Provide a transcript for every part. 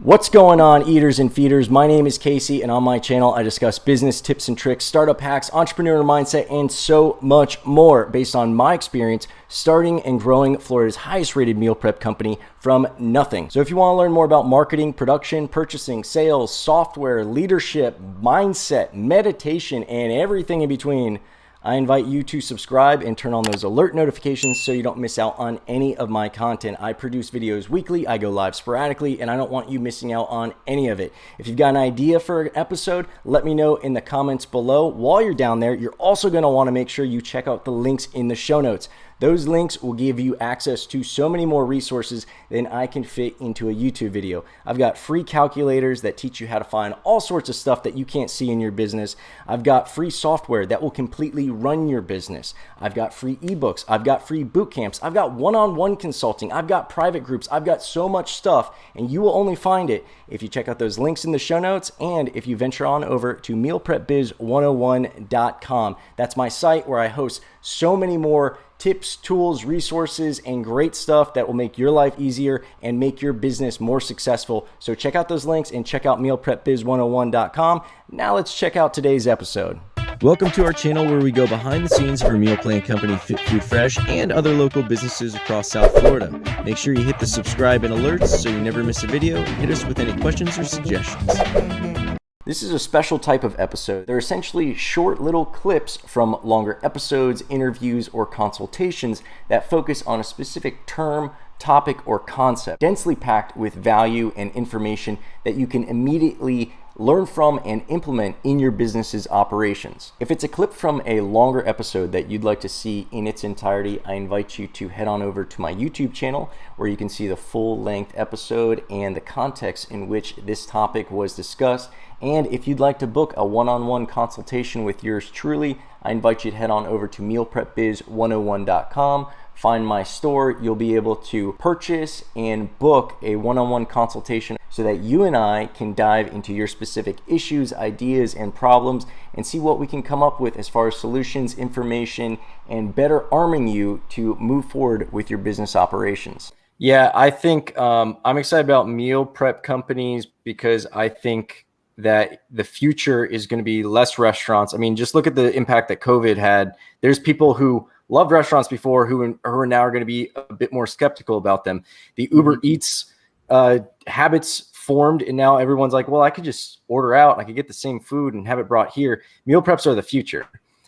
What's going on, eaters and feeders? My name is Casey, and on my channel, I discuss business tips and tricks, startup hacks, entrepreneur mindset, and so much more based on my experience starting and growing Florida's highest rated meal prep company from nothing. So if you want to learn more about marketing, production, purchasing, sales, software, leadership, mindset, meditation, and everything in between, I invite you to subscribe and turn on those alert notifications so you don't miss out on any of my content. I produce videos weekly, I go live sporadically, and I don't want you missing out on any of it. If you've got an idea for an episode, let me know in the comments below. While you're down there, you're also going to want to make sure you check out the links in the show notes. Those links will give you access to so many more resources than I can fit into a YouTube video. I've got free calculators that teach you how to find all sorts of stuff that you can't see in your business. I've got free software that will completely run your business. I've got free ebooks. I've got free boot camps. I've got one-on-one consulting. I've got private groups. I've got so much stuff, and you will only find it if you check out those links in the show notes and if you venture on over to mealprepbiz101.com. That's my site where I host so many more tips, tools, resources, and great stuff that will make your life easier and make your business more successful. So check out those links and check out mealprepbiz101.com. Now let's check out today's episode. Welcome to our channel where we go behind the scenes for meal plan company Fit Food Fresh and other local businesses across South Florida. Make sure you hit the subscribe and alerts so you never miss a video, and hit us with any questions or suggestions. This is a special type of episode. They're essentially short little clips from longer episodes, interviews, or consultations that focus on a specific term, topic, or concept, densely packed with value and information that you can immediately learn from and implement in your business's operations. If it's a clip from a longer episode that you'd like to see in its entirety, I invite you to head on over to my YouTube channel where you can see the full-length episode and the context in which this topic was discussed. And if you'd like to book a one-on-one consultation with yours truly, I invite you to head on over to mealprepbiz101.com. Find my store. You'll be able to purchase and book a one-on-one consultation so that you and I can dive into your specific issues, ideas, and problems and see what we can come up with as far as solutions, information, and better arming you to move forward with your business operations. Yeah, I think I'm excited about meal prep companies because I think that the future is going to be less restaurants. I mean, just look at the impact that COVID had. There's people who loved restaurants before who are now going to be a bit more skeptical about them. The Uber Eats habits formed, and now everyone's like, well, I could just order out. I could get the same food and have it brought here. Meal preps are the future.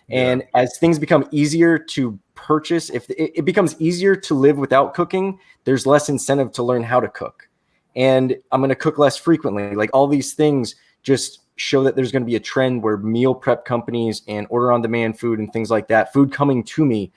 And as things become easier to purchase, if it becomes easier to live without cooking, there's less incentive to learn how to cook. And I'm going to cook less frequently. Like, all these things just show that there's going to be a trend where meal prep companies and order on demand food and things like that, food coming to me,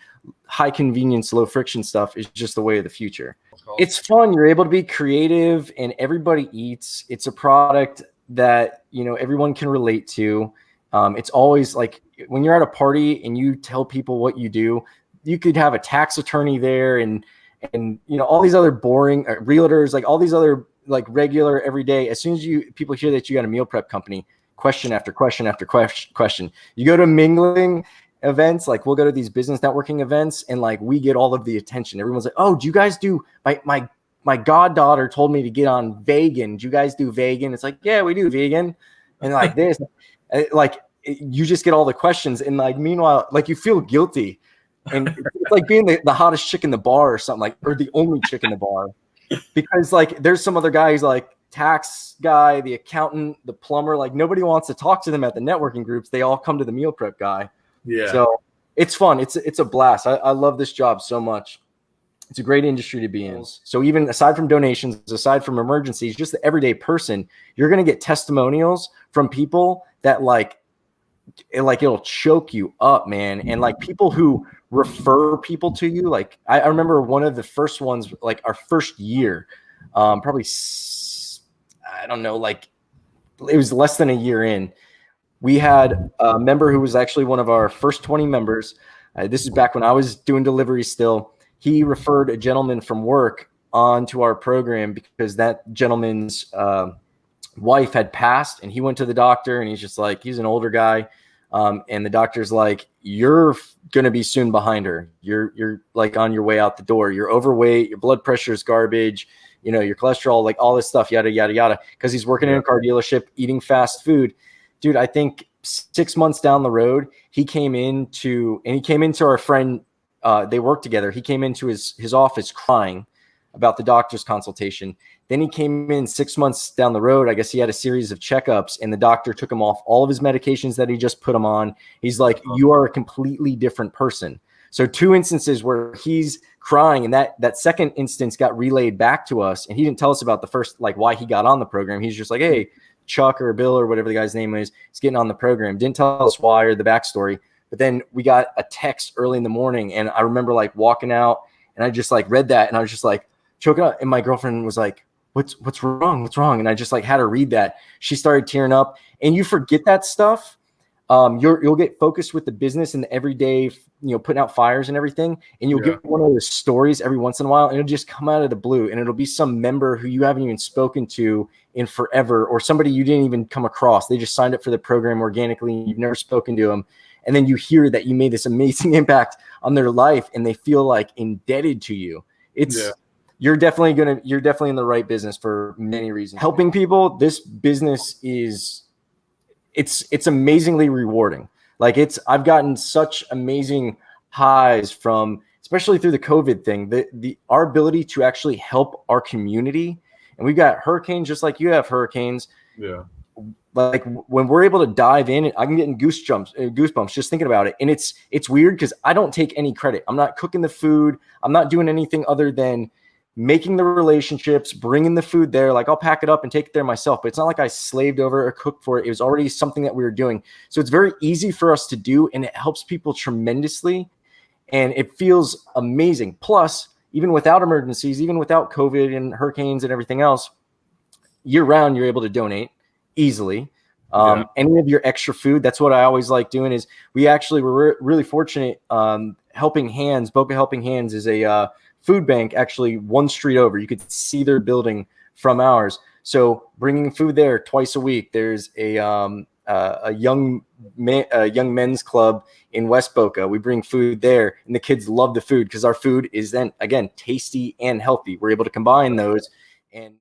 high convenience, low friction stuff is just the way of the future. It's fun. You're able to be creative and everybody eats. It's a product that, you know, everyone can relate to. It's always like when you're at a party and you tell people what you do, you could have a tax attorney there and you know, all these other boring realtors, like all these other like regular every day. As soon as people hear that you got a meal prep company, question after question after question. You go to mingling events, like we'll go to these business networking events, and like we get all of the attention. Everyone's like, oh, do you guys do my goddaughter told me to get on vegan. Do you guys do vegan? It's like, yeah, we do vegan. And like this, like you just get all the questions. And like, meanwhile, like you feel guilty. And it's like being the hottest chick in the bar or something, like, or the only chick in the bar. Because like there's some other guy who's like tax guy, the accountant, the plumber, like nobody wants to talk to them at the networking groups. They all come to the meal prep guy. Yeah. So it's fun. It's a blast. I love this job so much. It's a great industry to be in. So even aside from donations, aside from emergencies, just the everyday person, you're going to get testimonials from people that like it'll choke you up, man. And like people who refer people to you. Like I remember one of the first ones, like our first year, probably, I don't know, like it was less than a year in. We had a member who was actually one of our first 20 members. This is back when I was doing delivery still. He referred a gentleman from work onto our program because that gentleman's wife had passed, and he went to the doctor, and he's just like, he's an older guy. And the doctor's like, you're going to be soon behind her. You're like on your way out the door. You're overweight. Your blood pressure is garbage. your cholesterol, like all this stuff, yada, yada, yada. Cause he's working in a car dealership, eating fast food. Dude, I think 6 months down the road, he came into our friend, they worked together. He came into his office crying about the doctor's consultation. Then he came in 6 months down the road. I guess he had a series of checkups and the doctor took him off all of his medications that he just put him on. He's like, you are a completely different person. So 2 instances where he's crying, and that second instance got relayed back to us. And he didn't tell us about the first, like why he got on the program. He's just like, hey, Chuck or Bill or whatever the guy's name is, he's getting on the program. Didn't tell us why or the backstory. But then we got a text early in the morning, and I remember like walking out, and I just like read that, and I was just like choking up. And my girlfriend was like, what's wrong? What's wrong? And I just like had her read that. She started tearing up, and you forget that stuff. You'll get focused with the business and the everyday, putting out fires and everything. And you'll get one of those stories every once in a while, and it'll just come out of the blue, and it'll be some member who you haven't even spoken to in forever, or somebody you didn't even come across. They just signed up for the program organically. You've never spoken to them. And then you hear that you made this amazing impact on their life, and they feel like indebted to you. You're definitely in the right business for many reasons. Helping people, this business it's amazingly rewarding. Like I've gotten such amazing highs from, especially through the COVID thing, our ability to actually help our community. And we've got hurricanes, just like you have hurricanes. Yeah. Like when we're able to dive in, I'm getting goosebumps just thinking about it. And it's weird because I don't take any credit. I'm not cooking the food. I'm not doing anything other than making the relationships, bringing the food there. Like I'll pack it up and take it there myself, but it's not like I slaved over or cooked for it. It was already something that we were doing. So it's very easy for us to do, and it helps people tremendously. And it feels amazing. Plus, even without emergencies, even without COVID and hurricanes and everything else, year round, you're able to donate easily. Any of your extra food, that's what I always like doing. Is we actually were really fortunate. Helping Hands, Boca Helping Hands is a food bank actually one street over. You could see their building from ours. So bringing food there twice a week. There's a young men's club in West Boca. We bring food there, and the kids love the food because our food is then again tasty and healthy. We're able to combine those. And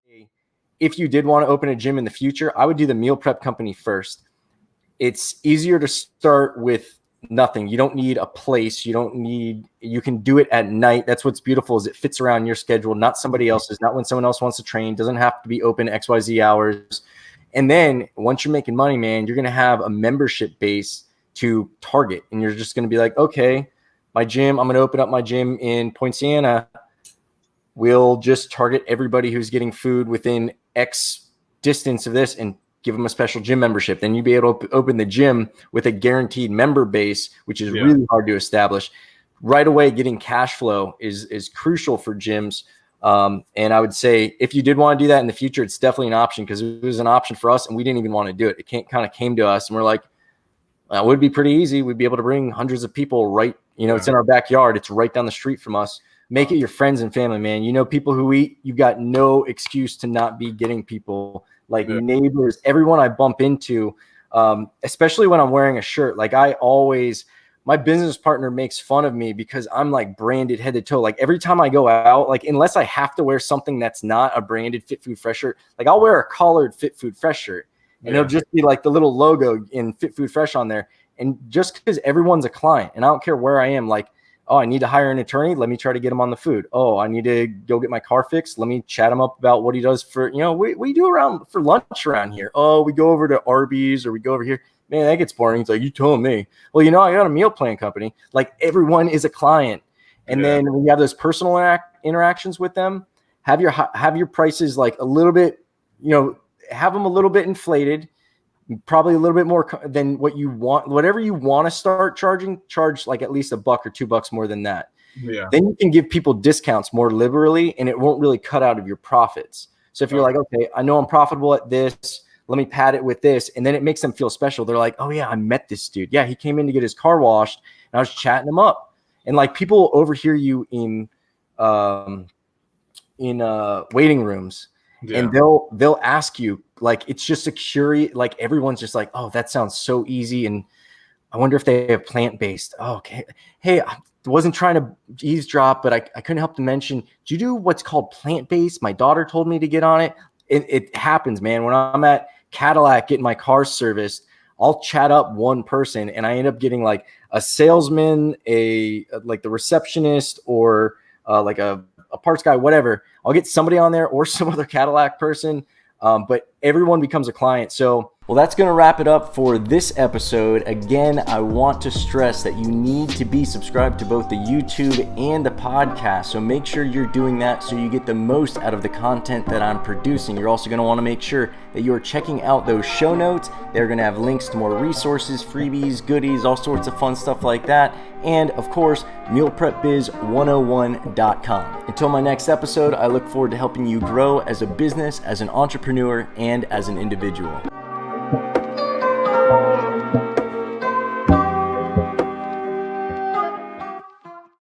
if you did want to open a gym in the future, I would do the meal prep company first. It's easier to start with nothing. You don't need a place. You can do it at night. That's what's beautiful, is it fits around your schedule, not somebody else's, not when someone else wants to train. Doesn't have to be open XYZ hours. And then once you're making money, man, you're going to have a membership base to target. And you're just going to be like, okay, my gym, I'm going to open up my gym in Poinciana. We'll just target everybody who's getting food within X distance of this and give them a special gym membership. Then you'd be able to open the gym with a guaranteed member base, which is really hard to establish. Right away, getting cash flow is crucial for gyms. And I would say if you did want to do that in the future, it's definitely an option, because it was an option for us and we didn't even want to do it. It kind of came to us and we're like, it would be pretty easy. We'd be able to bring hundreds of people right. It's in our backyard. It's right down the street from us. Make it your friends and family, man. People who eat, you've got no excuse to not be getting people, like neighbors, everyone I bump into, especially when I'm wearing a shirt. Like my business partner makes fun of me because I'm like branded head to toe. Like every time I go out, like unless I have to wear something that's not a branded Fit Food Fresh shirt, like I'll wear a collared Fit Food Fresh shirt and it'll just be like the little logo in Fit Food Fresh on there. And just because everyone's a client, and I don't care where I am, like, oh, I need to hire an attorney. Let me try to get him on the food. Oh, I need to go get my car fixed. Let me chat him up about what he does for, we do around for lunch around here. Oh, we go over to Arby's or we go over here. Man, that gets boring. It's like, you telling me. Well, I got a meal plan company. Like everyone is a client. And then when you have those personal interactions with them, have your prices like a little bit, have them a little bit inflated, probably a little bit more than what you want. Whatever you want to start charging, charge like at least $1 or $2 more than that. Yeah. Then you can give people discounts more liberally, and it won't really cut out of your profits. So if you're like, okay, I know I'm profitable at this, let me pad it with this. And then it makes them feel special. They're like, oh yeah, I met this dude. Yeah, he came in to get his car washed and I was chatting him up. And like people will overhear you in waiting rooms. Yeah. And they'll ask you, like, it's just a curious, like everyone's just like, oh, that sounds so easy. And I wonder if they have plant-based. Oh, okay. Hey, wasn't trying to eavesdrop, but I couldn't help to mention, do you do what's called plant-based? My daughter told me to get on it. It happens, man. When I'm at Cadillac getting my car serviced, I'll chat up one person and I end up getting like a salesman, like the receptionist, or like a parts guy, whatever. I'll get somebody on there or some other Cadillac person, but everyone becomes a client. So, well, that's going to wrap it up for this episode. Again, I want to stress that you need to be subscribed to both the YouTube and the podcast. So make sure you're doing that so you get the most out of the content that I'm producing. You're also going to want to make sure that you're checking out those show notes. They're going to have links to more resources, freebies, goodies, all sorts of fun stuff like that. And of course, mealprepbiz101.com. Until my next episode, I look forward to helping you grow as a business, as an entrepreneur, and as an individual.